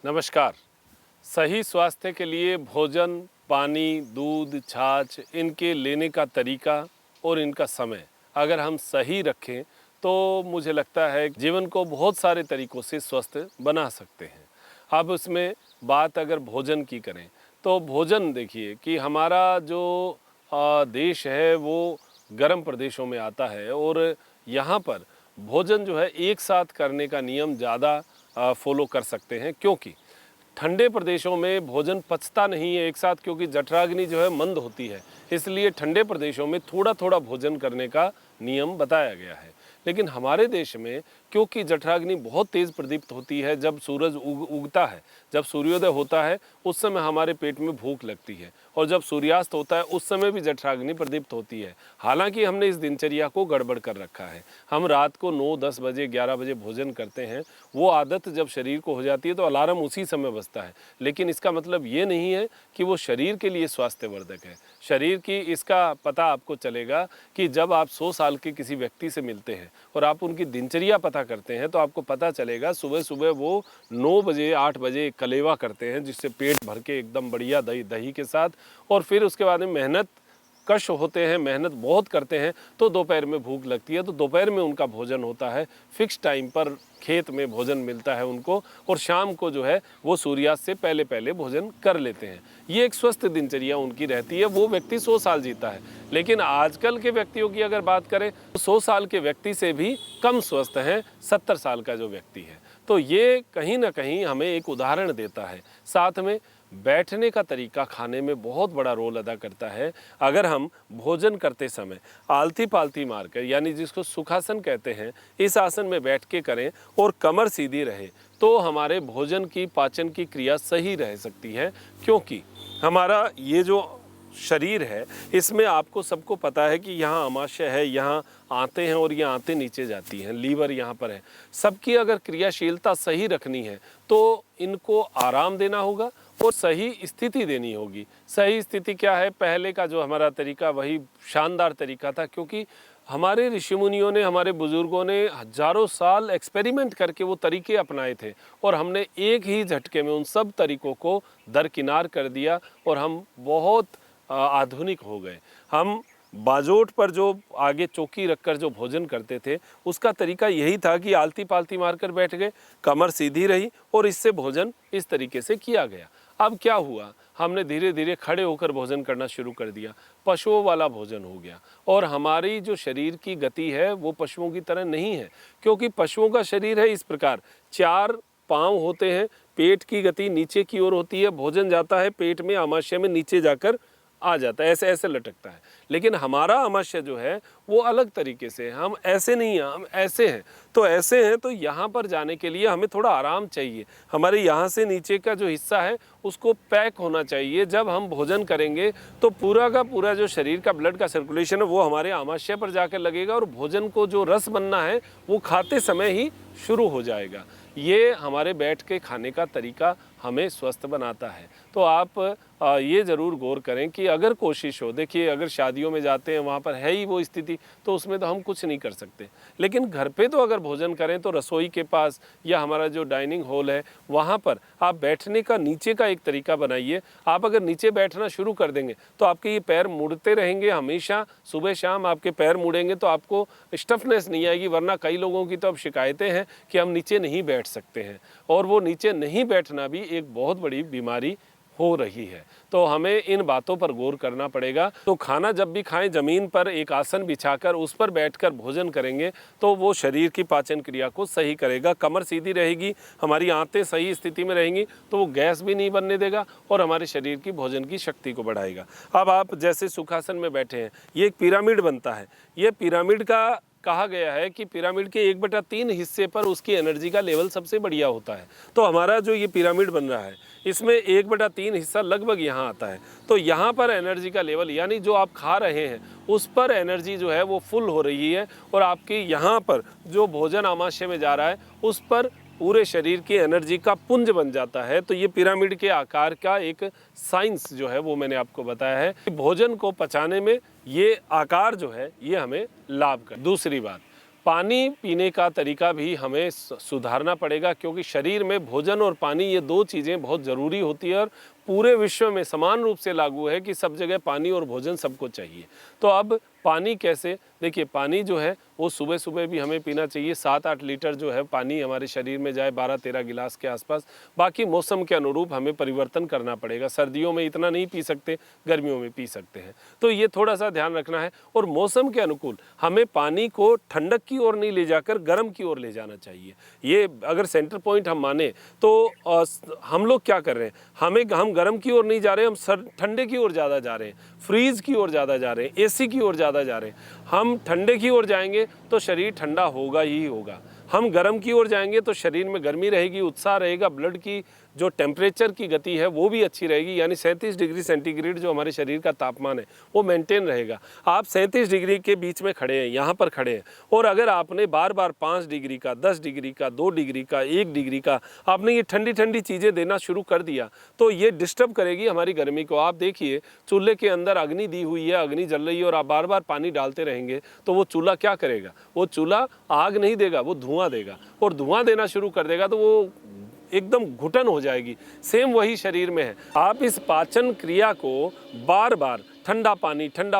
नमस्कार। सही स्वास्थ्य के लिए भोजन, पानी, दूध, छाछ इनके लेने का तरीका और इनका समय अगर हम सही रखें तो मुझे लगता है जीवन को बहुत सारे तरीक़ों से स्वस्थ बना सकते हैं। अब उसमें बात अगर भोजन की करें तो भोजन देखिए कि हमारा जो देश है वो गर्म प्रदेशों में आता है और यहाँ पर भोजन जो है एक साथ करने का नियम ज़्यादा फॉलो कर सकते हैं, क्योंकि ठंडे प्रदेशों में भोजन पचता नहीं है एक साथ, क्योंकि जठराग्नि जो है मंद होती है, इसलिए ठंडे प्रदेशों में थोड़ा थोड़ा भोजन करने का नियम बताया गया है। लेकिन हमारे देश में क्योंकि जठराग्नि बहुत तेज़ प्रदीप्त होती है, जब सूरज उगता है, जब सूर्योदय होता है उस समय हमारे पेट में भूख लगती है और जब सूर्यास्त होता है उस समय भी जठराग्नि प्रदीप्त होती है। हालांकि हमने इस दिनचर्या को गड़बड़ कर रखा है। हम रात को 9-10 बजे 11 बजे भोजन करते हैं। वो आदत जब शरीर को हो जाती है तो अलार्म उसी समय बजता है, लेकिन इसका मतलब ये नहीं है कि वो शरीर के लिए स्वास्थ्यवर्धक है। शरीर की इसका पता आपको चलेगा कि जब आप 100 साल के किसी व्यक्ति से मिलते हैं और आप उनकी दिनचर्या पता करते हैं तो आपको पता चलेगा सुबह सुबह वो 9 बजे 8 बजे कलेवा करते हैं, जिससे पेट भर के एकदम बढ़िया दही दही के साथ, और फिर उसके बाद में मेहनत कश होते हैं, मेहनत बहुत करते हैं, तो दोपहर में भूख लगती है तो दोपहर में उनका भोजन होता है, फिक्स टाइम पर खेत में भोजन मिलता है उनको, और शाम को जो है वो सूर्यास्त से पहले पहले भोजन कर लेते हैं। ये एक स्वस्थ दिनचर्या उनकी रहती है। वो व्यक्ति 100 साल जीता है। लेकिन आजकल के व्यक्तियों की अगर बात करें तो 100 साल के व्यक्ति से भी कम स्वस्थ हैं 70 साल का जो व्यक्ति है। तो ये कहीं ना कहीं हमें एक उदाहरण देता है। साथ में बैठने का तरीका खाने में बहुत बड़ा रोल अदा करता है। अगर हम भोजन करते समय आलती पालती मारकर, यानी जिसको सुखासन कहते हैं, इस आसन में बैठ के करें और कमर सीधी रहे तो हमारे भोजन की पाचन की क्रिया सही रह सकती है। क्योंकि हमारा ये जो शरीर है इसमें आपको सबको पता है कि यहाँ आमाशय है, यहाँ आते हैं और ये आते नीचे जाती हैं, लीवर यहाँ पर है। सबकी अगर क्रियाशीलता सही रखनी है तो इनको आराम देना होगा और सही स्थिति देनी होगी। सही स्थिति क्या है? पहले का जो हमारा तरीका वही शानदार तरीका था, क्योंकि हमारे ऋषि मुनियों ने, हमारे बुजुर्गों ने हजारों साल एक्सपेरिमेंट करके वो तरीके अपनाए थे और हमने एक ही झटके में उन सब तरीकों को दरकिनार कर दिया और हम बहुत आधुनिक हो गए। हम बाजोट पर जो आगे चौकी रखकर जो भोजन करते थे उसका तरीका यही था कि आलती पालती मारकर बैठ गए, कमर सीधी रही और इससे भोजन इस तरीके से किया गया। अब क्या हुआ? हमने धीरे धीरे खड़े होकर भोजन करना शुरू कर दिया, पशुओं वाला भोजन हो गया। और हमारी जो शरीर की गति है वो पशुओं की तरह नहीं है, क्योंकि पशुओं का शरीर है इस प्रकार, 4 पाँव होते हैं, पेट की गति नीचे की ओर होती है, भोजन जाता है पेट में, आमाशय में नीचे जाकर आ जाता है, ऐसे ऐसे लटकता है। लेकिन हमारा आमाशय जो है वो अलग तरीके से, हम ऐसे नहीं हैं, हम ऐसे हैं। तो ऐसे हैं तो यहाँ पर जाने के लिए हमें थोड़ा आराम चाहिए। हमारे यहाँ से नीचे का जो हिस्सा है उसको पैक होना चाहिए। जब हम भोजन करेंगे तो पूरा का पूरा जो शरीर का ब्लड का सर्कुलेशन है वो हमारे आमाशय पर जाकर लगेगा और भोजन को जो रस बनना है वो खाते समय ही शुरू हो जाएगा। ये हमारे बैठ के खाने का तरीका हमें स्वस्थ बनाता है। तो आप ये ज़रूर गौर करें कि अगर कोशिश हो, देखिए अगर शादियों में जाते हैं वहाँ पर है ही वो स्थिति, तो उसमें तो हम कुछ नहीं कर सकते। लेकिन घर पे तो अगर भोजन करें तो रसोई के पास या हमारा जो डाइनिंग हॉल है वहाँ पर आप बैठने का नीचे का एक तरीका बनाइए। आप अगर नीचे बैठना शुरू कर देंगे तो आपके ये पैर मुड़ते रहेंगे हमेशा, सुबह शाम आपके पैर मुड़ेंगे तो आपको स्टफनेस नहीं आएगी। वरना कई लोगों की तो अब शिकायतें हैं कि हम नीचे नहीं बैठ सकते हैं, और वो नीचे नहीं बैठना भी एक बहुत बड़ी बीमारी हो रही है। तो हमें इन बातों पर गौर करना पड़ेगा। तो खाना जब भी खाएं ज़मीन पर एक आसन बिछाकर उस पर बैठकर भोजन करेंगे तो वो शरीर की पाचन क्रिया को सही करेगा। कमर सीधी रहेगी, हमारी आंतें सही स्थिति में रहेंगी तो वो गैस भी नहीं बनने देगा और हमारे शरीर की भोजन की शक्ति को बढ़ाएगा। अब आप जैसे सुखासन में बैठे हैं, ये एक पिरामिड बनता है। ये पिरामिड का कहा गया है कि पिरामिड के 1/3 हिस्से पर उसकी एनर्जी का लेवल सबसे बढ़िया होता है। तो हमारा जो ये पिरामिड बन रहा है इसमें 1/3 हिस्सा लगभग यहाँ आता है। तो यहाँ पर एनर्जी का लेवल, यानी जो आप खा रहे हैं उस पर एनर्जी जो है वो फुल हो रही है, और आपकी यहाँ पर जो भोजन आमाशय में जा रहा है उस पर पूरे शरीर की एनर्जी का पुंज बन जाता है। तो ये पिरामिड के आकार का एक साइंस जो है वो मैंने आपको बताया है कि भोजन को पचाने में ये आकार जो है ये हमें लाभ कर। दूसरी बात, पानी पीने का तरीका भी हमें सुधारना पड़ेगा, क्योंकि शरीर में भोजन और पानी ये दो चीज़ें बहुत ज़रूरी होती है और पूरे विश्व में समान रूप से लागू है कि सब जगह पानी और भोजन सबको चाहिए। तो अब पानी कैसे, देखिए पानी जो है वो सुबह सुबह भी हमें पीना चाहिए। 7-8 लीटर जो है पानी हमारे शरीर में जाए, 12-13 गिलास के आसपास। बाकी मौसम के अनुरूप हमें परिवर्तन करना पड़ेगा। सर्दियों में इतना नहीं पी सकते, गर्मियों में पी सकते हैं, तो ये थोड़ा सा ध्यान रखना है। और मौसम के अनुकूल हमें पानी को ठंडक की ओर नहीं ले जाकर गर्म की ओर ले जाना चाहिए। ये अगर सेंटर पॉइंट हम माने तो हम लोग क्या कर रहे हैं, हम गर्म की ओर नहीं जा रहे, हम ठंडे की ओर ज़्यादा जा रहे हैं, फ्रीज की ओर ज़्यादा जा रहे हैं, एसी की ओर ज़्यादा जा रहे हैं। हम ठंडे की ओर जाएंगे तो शरीर ठंडा होगा ही होगा, हम गर्म की ओर जाएंगे तो शरीर में गर्मी रहेगी, उत्साह रहेगा, ब्लड की जो टेम्परेचर की गति है वो भी अच्छी रहेगी, यानी 37 डिग्री सेंटीग्रेड जो हमारे शरीर का तापमान है वो मेंटेन रहेगा। आप 37 डिग्री के बीच में खड़े हैं, यहाँ पर खड़े हैं, और अगर आपने बार बार 5 डिग्री का, 10 डिग्री का, 2 डिग्री का, 1 डिग्री का आपने ये ठंडी ठंडी चीज़ें देना शुरू कर दिया तो ये डिस्टर्ब करेगी हमारी गर्मी को। आप देखिए चूल्हे के अंदर अग्नि दी हुई है, अग्नि जल रही है, और आप बार बार पानी डालते रहेंगे तो वो चूल्हा क्या करेगा, वो चूल्हा आग नहीं देगा, वो धुआं देगा, और धुआं देना शुरू कर देगा तो वो एकदम घुटन हो जाएगी। सेम वही शरीर में है। आप इस पाचन क्रिया को बार बार ठंडा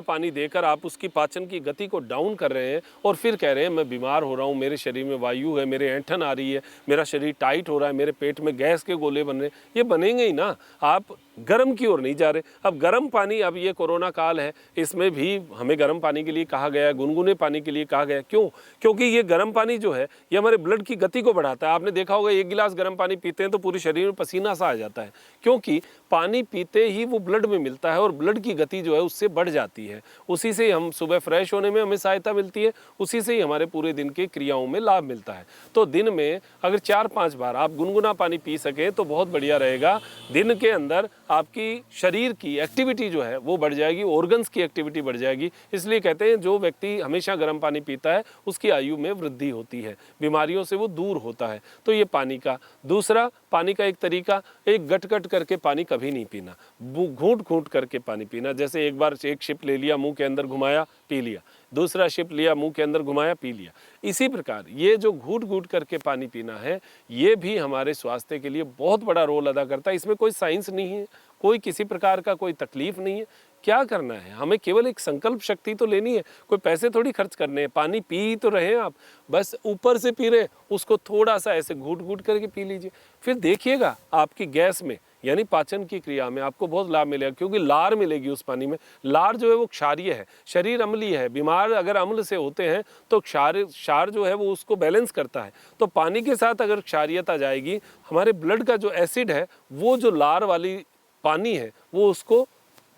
पानी देकर आप उसकी पाचन की गति को डाउन कर रहे हैं, और फिर कह रहे हैं मैं बीमार हो रहा हूँ, मेरे शरीर में वायु है, मेरे ऐंठन आ रही है, मेरा शरीर टाइट हो रहा है, मेरे पेट में गैस के गोले बन रहे हैं। ये बनेंगे ही ना, आप गर्म की ओर नहीं जा रहे। अब गर्म पानी, अब ये कोरोना काल है, इसमें भी हमें गर्म पानी के लिए कहा गया है, गुनगुने पानी के लिए कहा गया है। क्यों? क्योंकि ये गर्म पानी जो है ये हमारे ब्लड की गति को बढ़ाता है। आपने देखा होगा 1 गिलास गर्म पानी पीते हैं तो पूरे शरीर में पसीना सा आ जाता है, क्योंकि पानी पीते ही वो ब्लड में मिलता है और ब्लड की गति जो है उससे बढ़ जाती है। उसी से हम सुबह फ्रेश होने में हमें सहायता मिलती है, उसी से ही हमारे पूरे दिन की क्रियाओं में लाभ मिलता है। तो दिन में अगर 4-5 बार आप गुनगुना पानी पी सकें तो बहुत बढ़िया रहेगा। दिन के अंदर आपकी शरीर की एक्टिविटी जो है वो बढ़ जाएगी, ऑर्गन्स की एक्टिविटी बढ़ जाएगी। इसलिए कहते हैं जो व्यक्ति हमेशा गर्म पानी पीता है उसकी आयु में वृद्धि होती है, बीमारियों से वो दूर होता है। तो ये पानी का दूसरा, पानी का एक तरीका, एक गट-गट करके पानी कभी नहीं पीना, घूंट-घूंट करके पानी पीना। जैसे एक बार एक शिप ले लिया, मुंह के अंदर घुमाया, पी लिया, दूसरा शिप लिया, मुंह के अंदर घुमाया, पी लिया। इसी प्रकार ये जो घूंट-घूंट करके पानी पीना है, ये भी हमारे स्वास्थ्य के लिए बहुत बड़ा रोल अदा करता है। इसमें कोई साइंस नहीं है, कोई किसी प्रकार का कोई तकलीफ नहीं है। क्या करना है, हमें केवल एक संकल्प शक्ति तो लेनी है, कोई पैसे थोड़ी खर्च करने हैं। पानी पी तो रहे हैं आप, बस ऊपर से पी रहे हैं, उसको थोड़ा सा ऐसे घूंट-घूंट करके पी लीजिए। फिर देखिएगा आपकी गैस में यानी पाचन की क्रिया में आपको बहुत लाभ मिलेगा, क्योंकि लार मिलेगी उस पानी में। लार जो है वो क्षारीय है, शरीर अम्लीय है, बीमार अगर अम्ल से होते हैं तो क्षार जो है वो उसको बैलेंस करता है। तो पानी के साथ अगर क्षारीयता जाएगी, हमारे ब्लड का जो एसिड है वो जो लार वाली पानी है वो उसको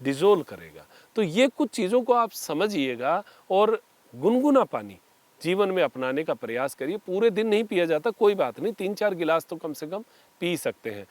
डिजोल्व करेगा। तो ये कुछ चीज़ों को आप समझिएगा और गुनगुना पानी जीवन में अपनाने का प्रयास करिए। पूरे दिन नहीं पिया जाता, कोई बात नहीं, 3-4 गिलास तो कम से कम पी सकते हैं।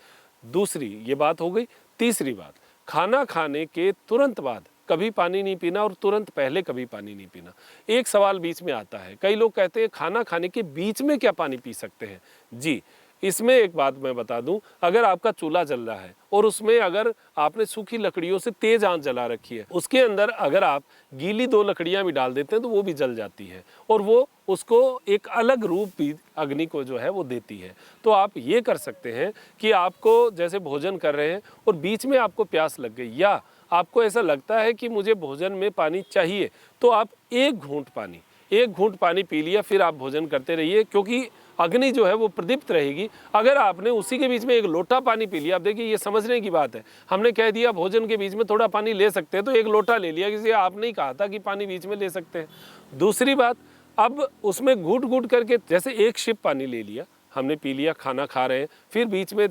दूसरी ये बात हो गई। तीसरी बात, खाना खाने के तुरंत बाद कभी पानी नहीं पीना और तुरंत पहले कभी पानी नहीं पीना। एक सवाल बीच में आता है, कई लोग कहते हैं खाना खाने के बीच में क्या पानी पी सकते हैं? जी, इसमें एक बात मैं बता दूं, अगर आपका चूल्हा जल रहा है और उसमें अगर आपने सूखी लकड़ियों से तेज आंच जला रखी है, उसके अंदर अगर आप गीली 2 लकड़ियां भी डाल देते हैं तो वो भी जल जाती है और वो उसको एक अलग रूप भी अग्नि को जो है वो देती है। तो आप ये कर सकते हैं कि आपको जैसे भोजन कर रहे हैं और बीच में आपको प्यास लग गई या आपको ऐसा लगता है कि मुझे भोजन में पानी चाहिए, तो आप एक घूंट पानी पी लिया, फिर आप भोजन करते रहिए, क्योंकि अग्नि जो है वो प्रदीप्त रहेगी। अगर आपने उसी के बीच में एक लोटा पानी पी लिया, अब देखिए ये समझने की बात है, हमने कह दिया भोजन के बीच में थोड़ा पानी ले सकते हैं तो एक लोटा ले लिया, किसी आपने ही कहा था कि पानी बीच में ले सकते हैं। दूसरी बात, अब उसमें घूट घूट करके जैसे एक शिप पानी ले लिया, हमने पी लिया, खाना खा रहे हैं, फिर बीच में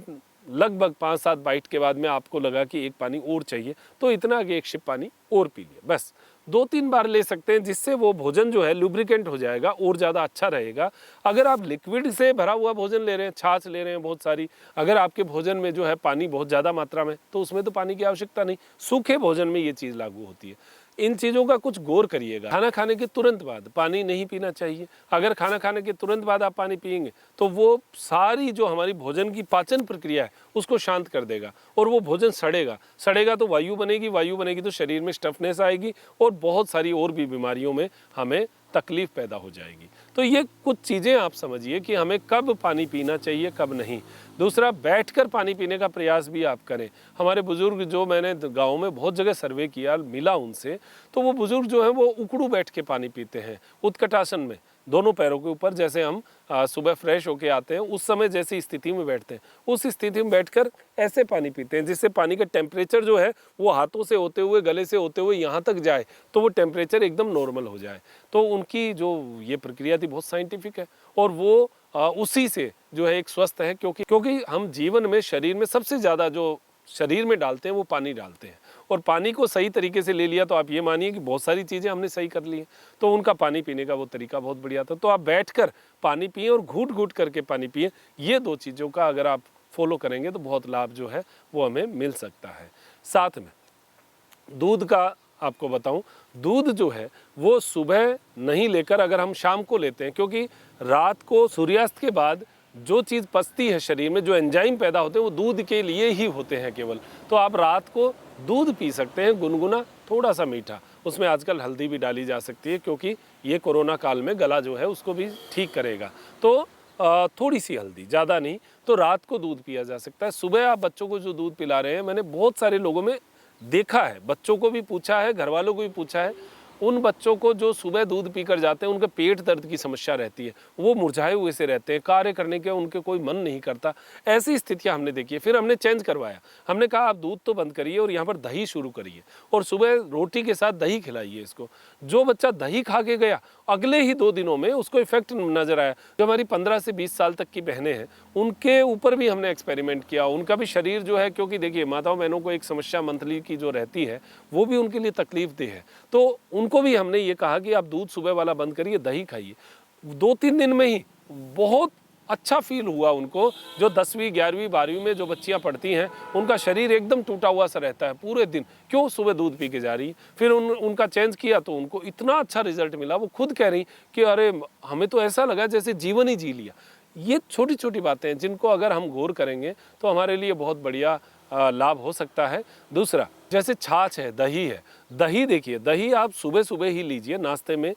लगभग 5-7 बाइट के बाद में आपको लगा कि एक पानी और चाहिए, तो इतना कि एक शिप पानी और पी लिया। बस 2-3 बार ले सकते हैं, जिससे वो भोजन जो है लुब्रिकेंट हो जाएगा और ज़्यादा अच्छा रहेगा। अगर आप लिक्विड से भरा हुआ भोजन ले रहे हैं, छाछ ले रहे हैं बहुत सारी, अगर आपके भोजन में जो है पानी बहुत ज़्यादा मात्रा में, तो उसमें तो पानी की आवश्यकता नहीं। सूखे भोजन में ये चीज़ लागू होती है। इन चीज़ों का कुछ गौर करिएगा। खाना खाने के तुरंत बाद पानी नहीं पीना चाहिए। अगर खाना खाने के तुरंत बाद आप पानी पिएंगे तो वो सारी जो हमारी भोजन की पाचन प्रक्रिया है उसको शांत कर देगा और वो भोजन सड़ेगा तो वायु बनेगी तो शरीर में स्टफनेस आएगी और बहुत सारी और भी बीमारियों में हमें तकलीफ़ पैदा हो जाएगी। तो ये कुछ चीज़ें आप समझिए कि हमें कब पानी पीना चाहिए, कब नहीं। दूसरा, बैठकर पानी पीने का प्रयास भी आप करें। हमारे बुज़ुर्ग, जो मैंने गाँव में बहुत जगह सर्वे किया, मिला उनसे, तो वो बुज़ुर्ग जो हैं वो उकड़ू बैठ के पानी पीते हैं, उत्कटासन में, दोनों पैरों के ऊपर। जैसे हम सुबह फ्रेश होके आते हैं उस समय जैसी स्थिति में बैठते हैं, उस स्थिति में बैठकर ऐसे पानी पीते हैं, जिससे पानी का टेम्परेचर जो है वो हाथों से होते हुए, गले से होते हुए यहाँ तक जाए, तो वो टेम्परेचर एकदम नॉर्मल हो जाए। तो उनकी जो ये प्रक्रिया थी बहुत साइंटिफिक है, और वो उसी से जो है एक स्वस्थ है, क्योंकि हम जीवन में, शरीर में सबसे ज़्यादा जो शरीर में डालते हैं वो पानी डालते हैं, और पानी को सही तरीके से ले लिया तो आप ये मानिए कि बहुत सारी चीज़ें हमने सही कर ली हैं। तो उनका पानी पीने का वो तरीका बहुत बढ़िया था। तो आप बैठकर पानी पिएं और घूट घूट करके पानी पिएं। ये दो चीज़ों का अगर आप फॉलो करेंगे तो बहुत लाभ जो है वो हमें मिल सकता है। साथ में दूध का आपको बताऊं, दूध जो है वो सुबह नहीं लेकर अगर हम शाम को लेते हैं, क्योंकि रात को सूर्यास्त के बाद जो चीज़ पचती है शरीर में, जो एंजाइम पैदा होते हैं वो दूध के लिए ही होते हैं केवल। तो आप रात को दूध पी सकते हैं, गुनगुना, थोड़ा सा मीठा। उसमें आजकल हल्दी भी डाली जा सकती है, क्योंकि ये कोरोना काल में गला जो है उसको भी ठीक करेगा। तो थोड़ी सी हल्दी, ज़्यादा नहीं। तो रात को दूध पिया जा सकता है। सुबह आप बच्चों को जो दूध पिला रहे हैं, मैंने बहुत सारे लोगों में देखा है, बच्चों को भी पूछा है, घर वालों को भी पूछा है, उन बच्चों को जो सुबह दूध पीकर जाते हैं उनके पेट दर्द की समस्या रहती है, वो मुरझाए हुए से रहते हैं, कार्य करने के उनके कोई मन नहीं करता। ऐसी स्थितियां हमने देखी है। फिर हमने चेंज करवाया, हमने कहा आप दूध तो बंद करिए और यहाँ पर दही शुरू करिए, और सुबह रोटी के साथ दही खिलाइए इसको। जो बच्चा दही खा के गया, अगले ही 2 दिनों में उसको इफेक्ट नजर आया। जो हमारी 15 से 20 साल तक की बहनें हैं, उनके ऊपर भी हमने एक्सपेरिमेंट किया। उनका भी शरीर जो है, क्योंकि देखिए माताओं बहनों को एक समस्या मंथली की जो रहती है वो भी उनके लिए तकलीफ देह है, तो उनको भी हमने ये कहा कि आप दूध सुबह वाला बंद करिए, दही खाइए। 2-3 दिन में ही बहुत अच्छा फील हुआ उनको। जो 10वीं 11वीं 12वीं में जो बच्चियां पढ़ती हैं, उनका शरीर एकदम टूटा हुआ सा रहता है पूरे दिन, क्यों? सुबह दूध पी के जा रही। फिर उनका चेंज किया तो उनको इतना अच्छा रिजल्ट मिला। वो खुद कह रही कि अरे हमें तो ऐसा लगा जैसे जीवन ही जी लिया। ये छोटी छोटी बातें हैं जिनको अगर हम गौर करेंगे तो हमारे लिए बहुत बढ़िया लाभ हो सकता है। दूसरा, जैसे छाछ है, दही है। दही देखिए, दही आप सुबह सुबह ही लीजिए, नाश्ते में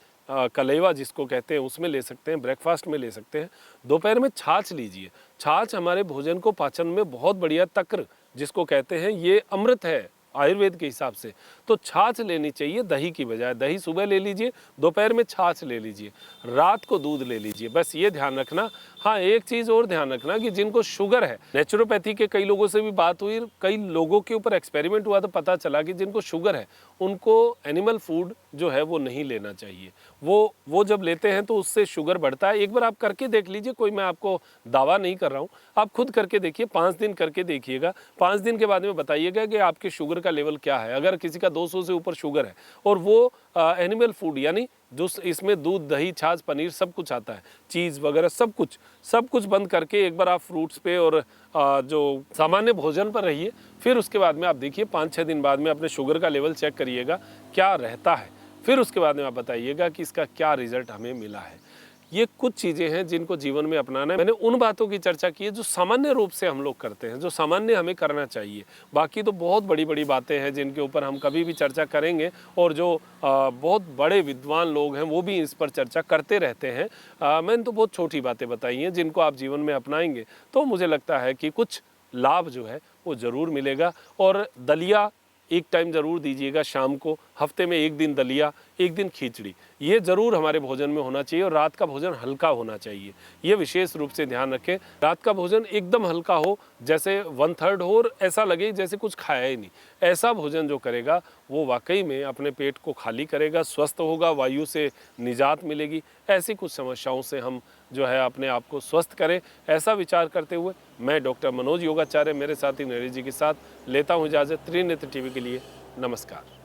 कलेवा जिसको कहते हैं उसमें ले सकते हैं, ब्रेकफास्ट में ले सकते हैं। दोपहर में छाछ लीजिए। छाछ हमारे भोजन को पाचन में बहुत बढ़िया, तक्र जिसको कहते हैं, ये अमृत है आयुर्वेद के हिसाब से। तो छाछ लेनी चाहिए दही की बजाय। दही सुबह ले लीजिए, दोपहर में छाछ ले लीजिए, रात को दूध ले लीजिए। बस ये ध्यान रखना। हाँ, एक चीज़ और ध्यान रखना कि जिनको शुगर है, नेचुरोपैथी के कई लोगों से भी बात हुई, कई लोगों के ऊपर एक्सपेरिमेंट हुआ तो पता चला कि जिनको शुगर है उनको एनिमल फूड जो है वो नहीं लेना चाहिए। वो जब लेते हैं तो उससे शुगर बढ़ता है। एक बार आप करके देख लीजिए, कोई मैं आपको दावा नहीं कर रहा हूँ, आप खुद करके देखिए, 5 दिन करके देखिएगा। 5 दिन के बाद में बताइएगा कि आपके शुगर का लेवल क्या है। अगर किसी का 200 से ऊपर शुगर है और वो एनिमल फूड यानी जो इसमें दूध, दही, छाछ, पनीर सब कुछ आता है, चीज़ वगैरह सब कुछ बंद करके एक बार आप फ्रूट्स पे और जो सामान्य भोजन पर रहिए। फिर उसके बाद में आप देखिए 5-6 दिन बाद में अपने शुगर का लेवल चेक करिएगा क्या रहता है। फिर उसके बाद में आप बताइएगा कि इसका क्या रिजल्ट हमें मिला है। ये कुछ चीज़ें हैं जिनको जीवन में अपनाना है। मैंने उन बातों की चर्चा की है जो सामान्य रूप से हम लोग करते हैं, जो सामान्य हमें करना चाहिए। बाकी तो बहुत बड़ी बड़ी बातें हैं जिनके ऊपर हम कभी भी चर्चा करेंगे, और जो बहुत बड़े विद्वान लोग हैं वो भी इस पर चर्चा करते रहते हैं। मैंने तो बहुत छोटी बातें बताई हैं जिनको आप जीवन में अपनाएंगे तो मुझे लगता है कि कुछ लाभ जो है वो ज़रूर मिलेगा। और दलिया एक टाइम ज़रूर दीजिएगा शाम को, हफ्ते में 1 दिन दलिया, 1 दिन खिचड़ी, ये ज़रूर हमारे भोजन में होना चाहिए। और रात का भोजन हल्का होना चाहिए, ये विशेष रूप से ध्यान रखें। रात का भोजन एकदम हल्का हो, जैसे 1/3 हो और ऐसा लगे जैसे कुछ खाया ही नहीं। ऐसा भोजन जो करेगा वो वाकई में अपने पेट को खाली करेगा, स्वस्थ होगा, वायु से निजात मिलेगी। ऐसी कुछ समस्याओं से हम जो है अपने आप को स्वस्थ करें, ऐसा विचार करते हुए मैं डॉक्टर मनोज योगाचार्य, मेरे साथी नरेश जी के साथ लेता हूँ इजाज़त। त्रिनेत्र टीवी के लिए नमस्कार।